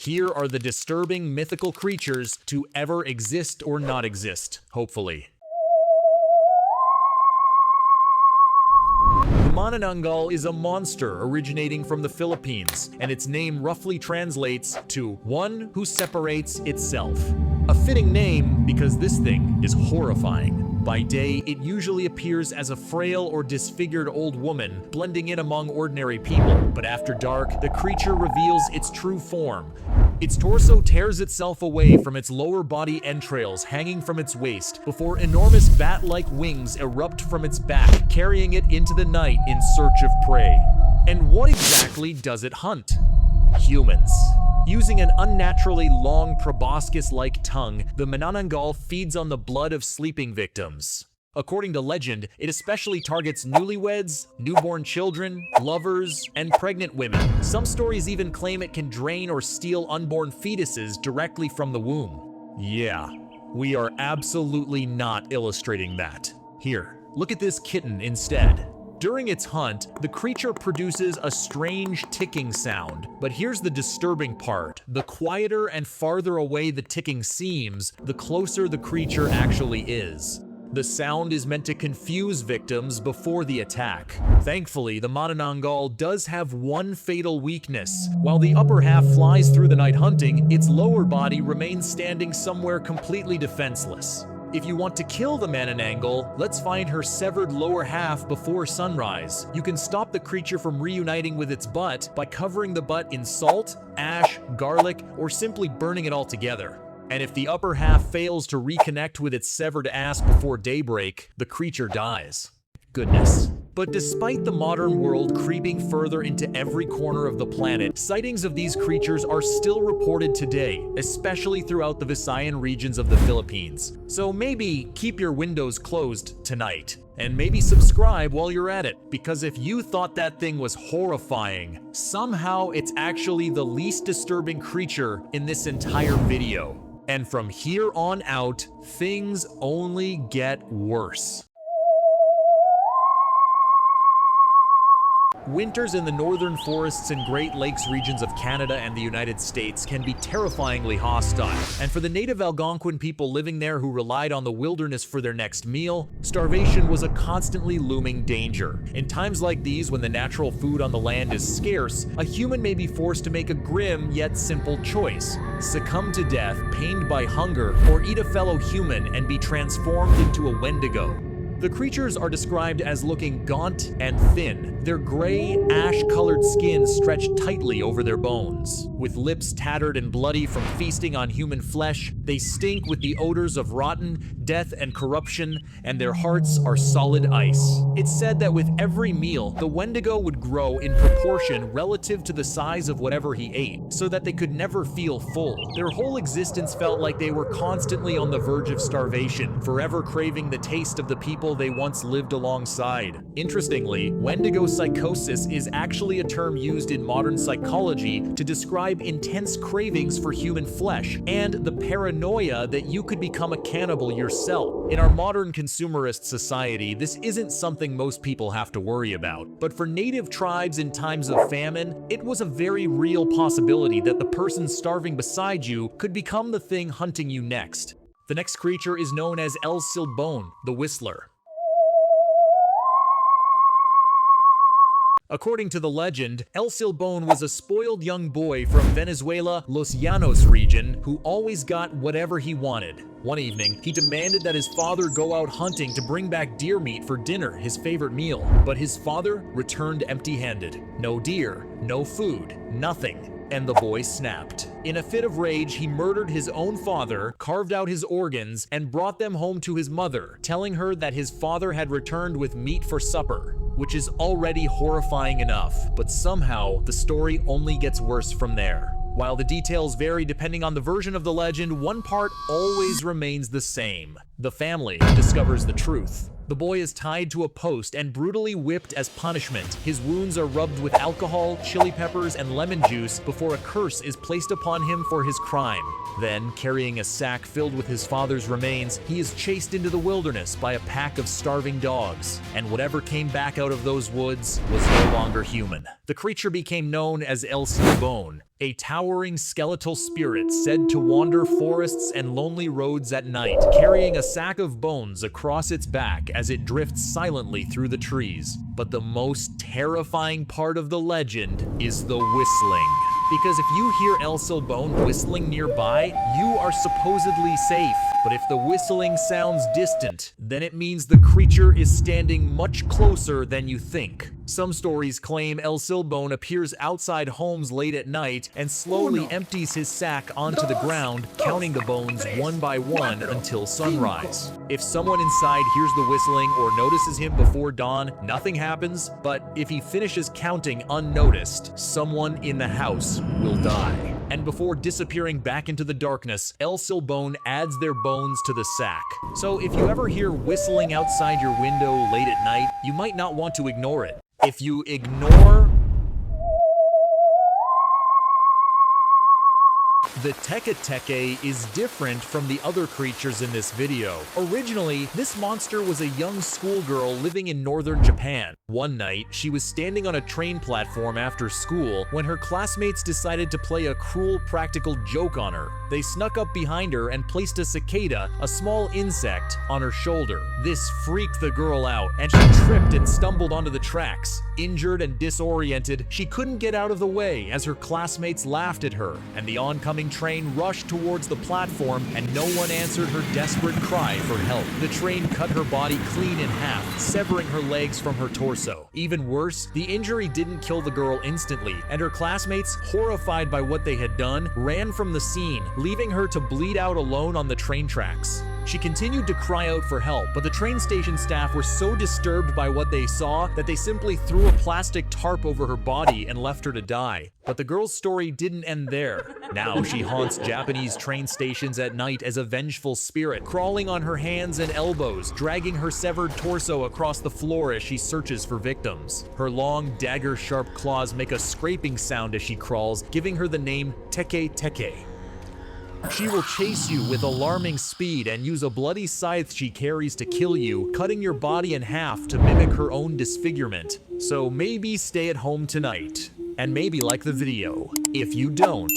Here are the disturbing mythical creatures to ever exist or not exist, hopefully. The Manananggal is a monster originating from the Philippines, and its name roughly translates to one who separates itself. A fitting name because this thing is horrifying. By day, it usually appears as a frail or disfigured old woman, blending in among ordinary people. But after dark, the creature reveals its true form. Its torso tears itself away from its lower body entrails hanging from its waist, before enormous bat-like wings erupt from its back, carrying it into the night in search of prey. And what exactly does it hunt? Humans. Using an unnaturally long proboscis-like tongue, the Manananggal feeds on the blood of sleeping victims. According to legend, it especially targets newlyweds, newborn children, lovers, and pregnant women. Some stories even claim it can drain or steal unborn fetuses directly from the womb. Yeah, we are absolutely not illustrating that. Here, look at this kitten instead. During its hunt, the creature produces a strange ticking sound. But here's the disturbing part. The quieter and farther away the ticking seems, the closer the creature actually is. The sound is meant to confuse victims before the attack. Thankfully, the Manananggal does have one fatal weakness. While the upper half flies through the night hunting, its lower body remains standing somewhere completely defenseless. If you want to kill the Manananggal, let's find her severed lower half before sunrise. You can stop the creature from reuniting with its butt by covering the butt in salt, ash, garlic, or simply burning it all together. And if the upper half fails to reconnect with its severed ass before daybreak, the creature dies. Goodness. But despite the modern world creeping further into every corner of the planet, sightings of these creatures are still reported today, especially throughout the Visayan regions of the Philippines. So maybe keep your windows closed tonight. And maybe subscribe while you're at it, because if you thought that thing was horrifying, somehow it's actually the least disturbing creature in this entire video. And from here on out, things only get worse. Winters in the northern forests and Great Lakes regions of Canada and the United States can be terrifyingly hostile, and for the native Algonquin people living there who relied on the wilderness for their next meal, starvation was a constantly looming danger. In times like these, when the natural food on the land is scarce, a human may be forced to make a grim yet simple choice: succumb to death, pained by hunger, or eat a fellow human and be transformed into a Wendigo. The creatures are described as looking gaunt and thin, their gray, ash-colored skin stretched tightly over their bones. With lips tattered and bloody from feasting on human flesh, they stink with the odors of rotten, death, and corruption, and their hearts are solid ice. It's said that with every meal, the Wendigo would grow in proportion relative to the size of whatever he ate, so that they could never feel full. Their whole existence felt like they were constantly on the verge of starvation, forever craving the taste of the people they once lived alongside. Interestingly, Wendigo psychosis is actually a term used in modern psychology to describe intense cravings for human flesh and the paranoia that you could become a cannibal yourself. In our modern consumerist society, this isn't something most people have to worry about. But for native tribes in times of famine, it was a very real possibility that the person starving beside you could become the thing hunting you next. The next creature is known as El Silbón, the Whistler. According to the legend, El Silbón was a spoiled young boy from Venezuela, Los Llanos region, who always got whatever he wanted. One evening, he demanded that his father go out hunting to bring back deer meat for dinner, his favorite meal. But his father returned empty-handed. No deer, no food, nothing. And the boy snapped. In a fit of rage, he murdered his own father, carved out his organs, and brought them home to his mother, telling her that his father had returned with meat for supper, which is already horrifying enough. But somehow, the story only gets worse from there. While the details vary depending on the version of the legend, one part always remains the same. The family discovers the truth. The boy is tied to a post and brutally whipped as punishment. His wounds are rubbed with alcohol, chili peppers, and lemon juice before a curse is placed upon him for his crime. Then, carrying a sack filled with his father's remains, he is chased into the wilderness by a pack of starving dogs. And whatever came back out of those woods was no longer human. The creature became known as El Silbón, a towering skeletal spirit said to wander forests and lonely roads at night, carrying a sack of bones across its back as it drifts silently through the trees. But the most terrifying part of the legend is the whistling. Because if you hear El Silbón whistling nearby, you are supposedly safe. But if the whistling sounds distant, then it means the creature is standing much closer than you think. Some stories claim El Silbón appears outside homes late at night and slowly empties his sack onto the ground, counting the bones one by one until sunrise. If someone inside hears the whistling or notices him before dawn, nothing happens, but if he finishes counting unnoticed, someone in the house will die. And before disappearing back into the darkness, El Silbón adds their bones to the sack. So if you ever hear whistling outside your window late at night, you might not want to ignore it. If you ignore the Teke is different from the other creatures in this video. Originally, this monster was a young schoolgirl living in northern Japan. One night, she was standing on a train platform after school when her classmates decided to play a cruel practical joke on her. They snuck up behind her and placed a cicada, a small insect, on her shoulder. This freaked the girl out, and she tripped and stumbled onto the tracks. Injured and disoriented, she couldn't get out of the way as her classmates laughed at her, and the oncoming train rushed towards the platform and no one answered her desperate cry for help. The train cut her body clean in half, severing her legs from her torso. Even worse, the injury didn't kill the girl instantly, and her classmates, horrified by what they had done, ran from the scene, leaving her to bleed out alone on the train tracks. She continued to cry out for help, but the train station staff were so disturbed by what they saw that they simply threw a plastic tarp over her body and left her to die. But the girl's story didn't end there. Now she haunts Japanese train stations at night as a vengeful spirit, crawling on her hands and elbows, dragging her severed torso across the floor as she searches for victims. Her long, dagger-sharp claws make a scraping sound as she crawls, giving her the name Teke. She will chase you with alarming speed and use a bloody scythe she carries to kill you, cutting your body in half to mimic her own disfigurement. So maybe stay at home tonight, and maybe like the video. If you don't,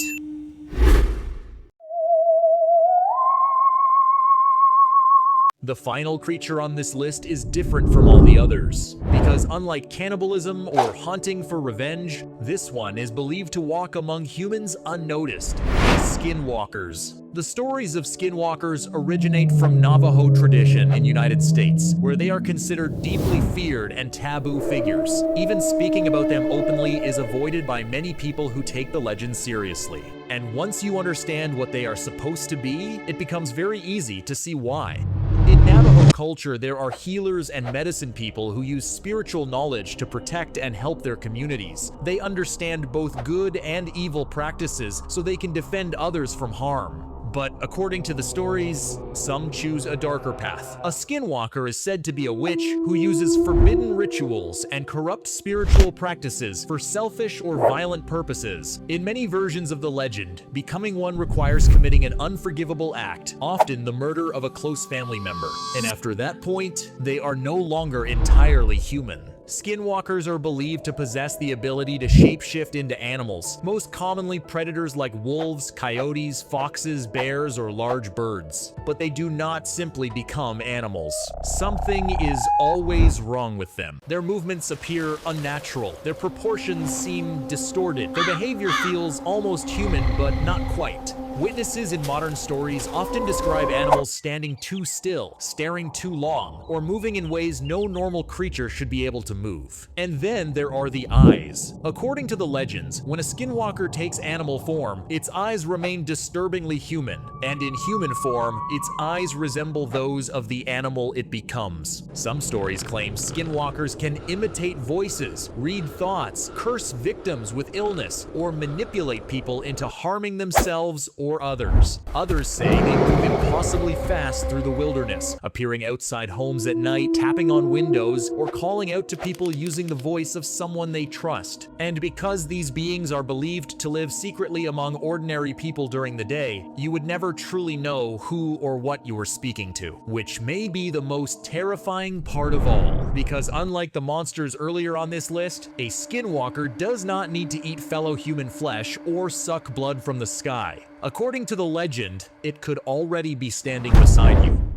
the final creature on this list is different from all the others, because unlike cannibalism or hunting for revenge, this one is believed to walk among humans unnoticed. Skinwalkers. The stories of skinwalkers originate from Navajo tradition in United States, where they are considered deeply feared and taboo figures. Even speaking about them openly is avoided by many people who take the legend seriously. And once you understand what they are supposed to be, it becomes very easy to see why. In Navajo culture, there are healers and medicine people who use spiritual knowledge to protect and help their communities. They understand both good and evil practices so they can defend others from harm. But according to the stories, some choose a darker path. A skinwalker is said to be a witch who uses forbidden rituals and corrupt spiritual practices for selfish or violent purposes. In many versions of the legend, becoming one requires committing an unforgivable act, often the murder of a close family member. And after that point, they are no longer entirely human. Skinwalkers are believed to possess the ability to shapeshift into animals, most commonly predators like wolves, coyotes, foxes, bears, or large birds. But they do not simply become animals. Something is always wrong with them. Their movements appear unnatural. Their proportions seem distorted. Their behavior feels almost human, but not quite. Witnesses in modern stories often describe animals standing too still, staring too long, or moving in ways no normal creature should be able to move. And then there are the eyes. According to the legends, when a skinwalker takes animal form, its eyes remain disturbingly human, and in human form, its eyes resemble those of the animal it becomes. Some stories claim skinwalkers can imitate voices, read thoughts, curse victims with illness, or manipulate people into harming themselves or or others. Others say they move impossibly fast through the wilderness, appearing outside homes at night, tapping on windows, or calling out to people using the voice of someone they trust. And because these beings are believed to live secretly among ordinary people during the day, you would never truly know who or what you were speaking to, which may be the most terrifying part of all. Because unlike the monsters earlier on this list, a skinwalker does not need to eat fellow human flesh or suck blood from the sky. According to the legend, it could already be standing beside you,